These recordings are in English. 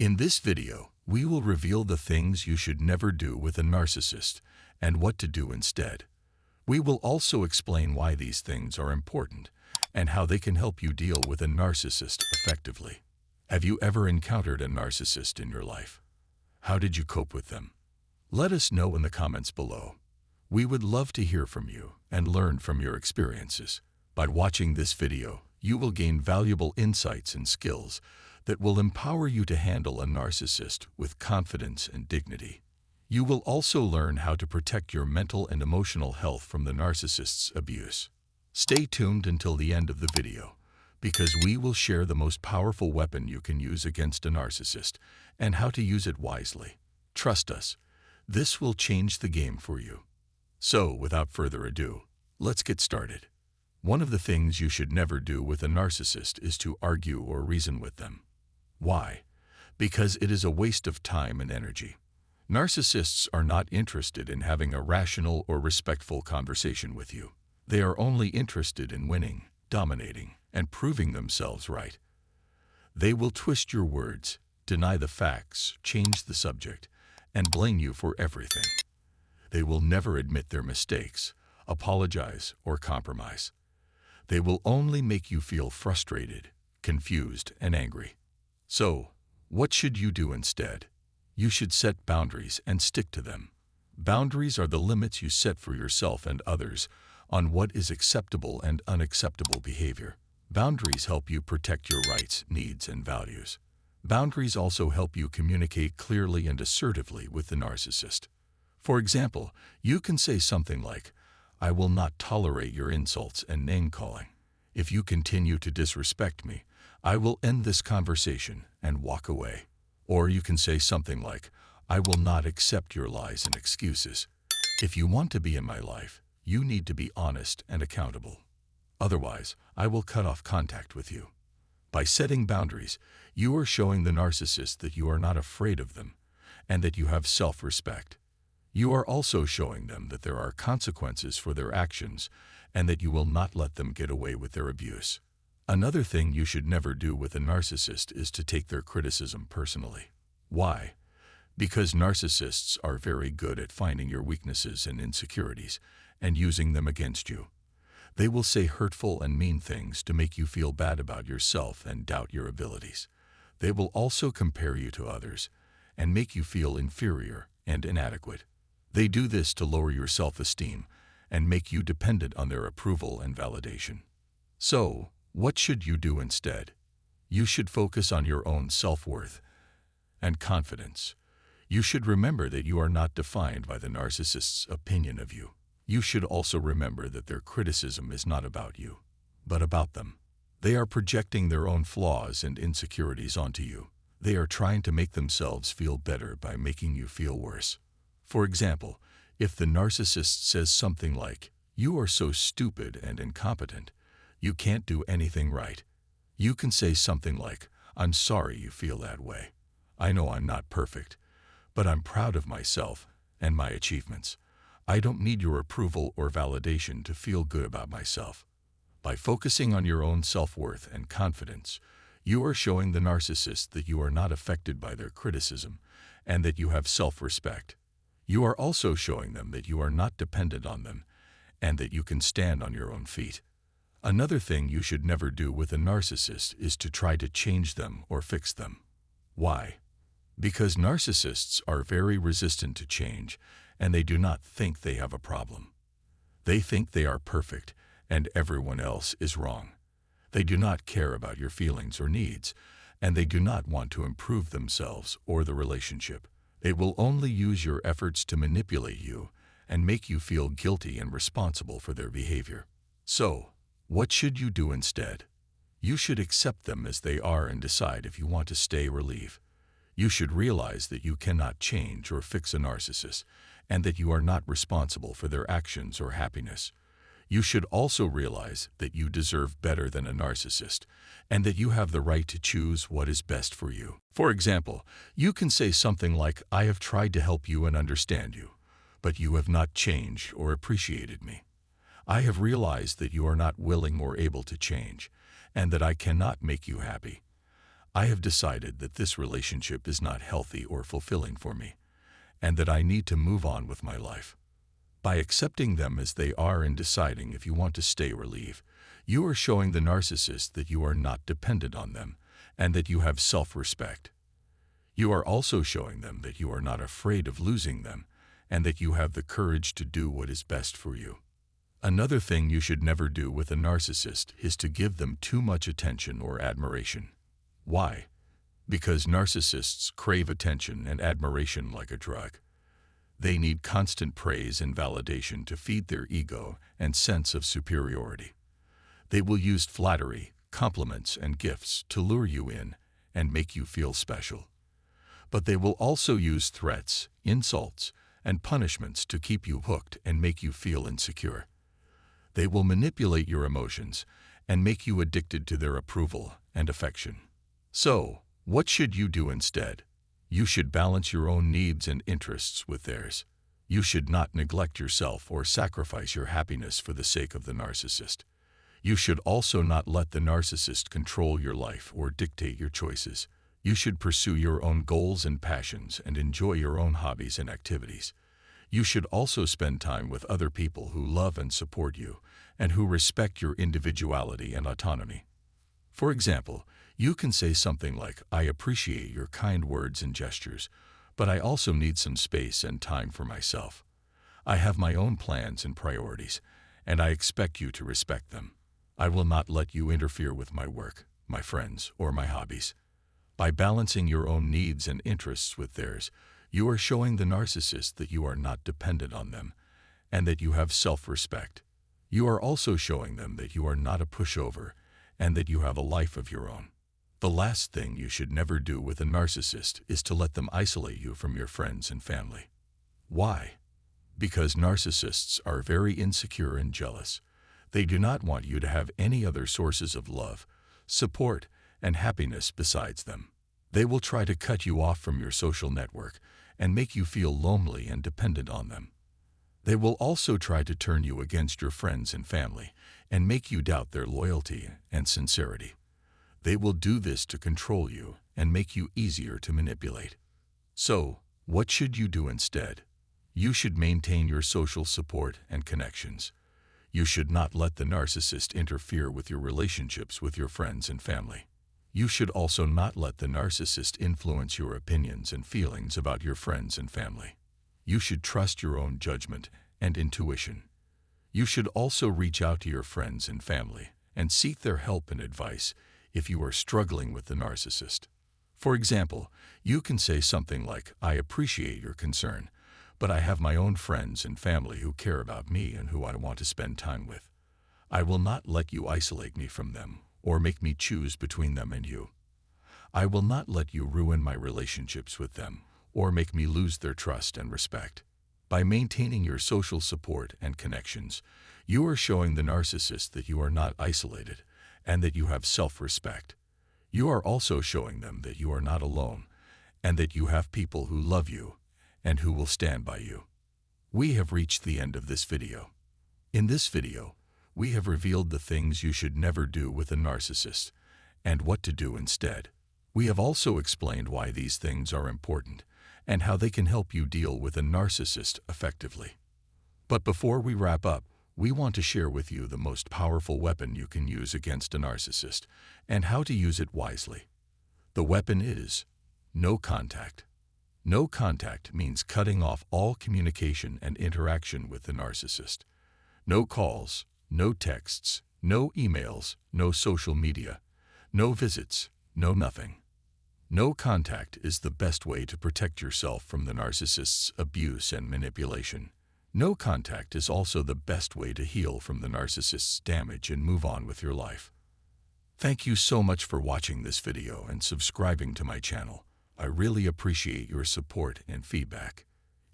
In this video, we will reveal the things you should never do with a narcissist and what to do instead. We will also explain why these things are important and how they can help you deal with a narcissist effectively. Have you ever encountered a narcissist in your life? How did you cope with them? Let us know in the comments below. We would love to hear from you and learn from your experiences. By watching this video, you will gain valuable insights and skills that will empower you to handle a narcissist with confidence and dignity. You will also learn how to protect your mental and emotional health from the narcissist's abuse. Stay tuned until the end of the video, because we will share the most powerful weapon you can use against a narcissist and how to use it wisely. Trust us, this will change the game for you. So, without further ado, let's get started. One of the things you should never do with a narcissist is to argue or reason with them. Why? Because it is a waste of time and energy. Narcissists are not interested in having a rational or respectful conversation with you. They are only interested in winning, dominating, and proving themselves right. They will twist your words, deny the facts, change the subject, and blame you for everything. They will never admit their mistakes, apologize, or compromise. They will only make you feel frustrated, confused, and angry. So, what should you do instead? You should set boundaries and stick to them. Boundaries are the limits you set for yourself and others on what is acceptable and unacceptable behavior. Boundaries help you protect your rights, needs, and values. Boundaries also help you communicate clearly and assertively with the narcissist. For example, you can say something like, "I will not tolerate your insults and name-calling. If you continue to disrespect me, I will end this conversation and walk away." Or you can say something like, "I will not accept your lies and excuses. If you want to be in my life, you need to be honest and accountable. Otherwise, I will cut off contact with you." By setting boundaries, you are showing the narcissist that you are not afraid of them and that you have self-respect. You are also showing them that there are consequences for their actions and that you will not let them get away with their abuse. Another thing you should never do with a narcissist is to take their criticism personally. Why? Because narcissists are very good at finding your weaknesses and insecurities and using them against you. They will say hurtful and mean things to make you feel bad about yourself and doubt your abilities. They will also compare you to others and make you feel inferior and inadequate. They do this to lower your self-esteem and make you dependent on their approval and validation. So, what should you do instead? You should focus on your own self-worth and confidence. You should remember that you are not defined by the narcissist's opinion of you. You should also remember that their criticism is not about you, but about them. They are projecting their own flaws and insecurities onto you. They are trying to make themselves feel better by making you feel worse. For example, if the narcissist says something like, "You are so stupid and incompetent, you can't do anything right," you can say something like, "I'm sorry you feel that way. I know I'm not perfect, but I'm proud of myself and my achievements. I don't need your approval or validation to feel good about myself." By focusing on your own self-worth and confidence, you are showing the narcissist that you are not affected by their criticism and that you have self-respect. You are also showing them that you are not dependent on them and that you can stand on your own feet. Another thing you should never do with a narcissist is to try to change them or fix them. Why? Because narcissists are very resistant to change and they do not think they have a problem. They think they are perfect and everyone else is wrong. They do not care about your feelings or needs, and they do not want to improve themselves or the relationship. They will only use your efforts to manipulate you and make you feel guilty and responsible for their behavior. So, what should you do instead? You should accept them as they are and decide if you want to stay or leave. You should realize that you cannot change or fix a narcissist and that you are not responsible for their actions or happiness. You should also realize that you deserve better than a narcissist and that you have the right to choose what is best for you. For example, you can say something like, "I have tried to help you and understand you, but you have not changed or appreciated me. I have realized that you are not willing or able to change, and that I cannot make you happy. I have decided that this relationship is not healthy or fulfilling for me, and that I need to move on with my life. By accepting them as they are and deciding if you want to stay or leave, you are showing the narcissist that you are not dependent on them and that you have self-respect. You are also showing them that you are not afraid of losing them and that you have the courage to do what is best for you. Another thing you should never do with a narcissist is to give them too much attention or admiration. Why? Because narcissists crave attention and admiration like a drug. They need constant praise and validation to feed their ego and sense of superiority. They will use flattery, compliments, and gifts to lure you in and make you feel special. But they will also use threats, insults, and punishments to keep you hooked and make you feel insecure. They will manipulate your emotions and make you addicted to their approval and affection. So, what should you do instead? You should balance your own needs and interests with theirs. You should not neglect yourself or sacrifice your happiness for the sake of the narcissist. You should also not let the narcissist control your life or dictate your choices. You should pursue your own goals and passions and enjoy your own hobbies and activities. You should also spend time with other people who love and support you and who respect your individuality and autonomy. For example, you can say something like, "I appreciate your kind words and gestures, but I also need some space and time for myself. I have my own plans and priorities, and I expect you to respect them. I will not let you interfere with my work, my friends, or my hobbies." By balancing your own needs and interests with theirs, you are showing the narcissist that you are not dependent on them and that you have self-respect. You are also showing them that you are not a pushover and that you have a life of your own. The last thing you should never do with a narcissist is to let them isolate you from your friends and family. Why? Because narcissists are very insecure and jealous. They do not want you to have any other sources of love, support, and happiness besides them. They will try to cut you off from your social network and make you feel lonely and dependent on them. They will also try to turn you against your friends and family and make you doubt their loyalty and sincerity. They will do this to control you and make you easier to manipulate. So, what should you do instead? You should maintain your social support and connections. You should not let the narcissist interfere with your relationships with your friends and family. You should also not let the narcissist influence your opinions and feelings about your friends and family. You should trust your own judgment and intuition. You should also reach out to your friends and family and seek their help and advice if you are struggling with the narcissist. For example, you can say something like, "I appreciate your concern, but I have my own friends and family who care about me and who I want to spend time with. I will not let you isolate me from them or make me choose between them and you. I will not let you ruin my relationships with them or make me lose their trust and respect." By maintaining your social support and connections, you are showing the narcissist that you are not isolated and that you have self-respect. You are also showing them that you are not alone and that you have people who love you and who will stand by you. We have reached the end of this video. In this video, we have revealed the things you should never do with a narcissist and what to do instead. We have also explained why these things are important and how they can help you deal with a narcissist effectively. But before we wrap up, we want to share with you the most powerful weapon you can use against a narcissist and how to use it wisely. The weapon is no contact. No contact means cutting off all communication and interaction with the narcissist. No calls, no texts, no emails, no social media, no visits, no nothing. No contact is the best way to protect yourself from the narcissist's abuse and manipulation. No contact is also the best way to heal from the narcissist's damage and move on with your life. Thank you so much for watching this video and subscribing to my channel. I really appreciate your support and feedback.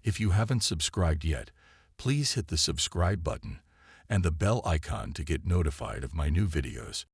If you haven't subscribed yet, please hit the subscribe button and the bell icon to get notified of my new videos.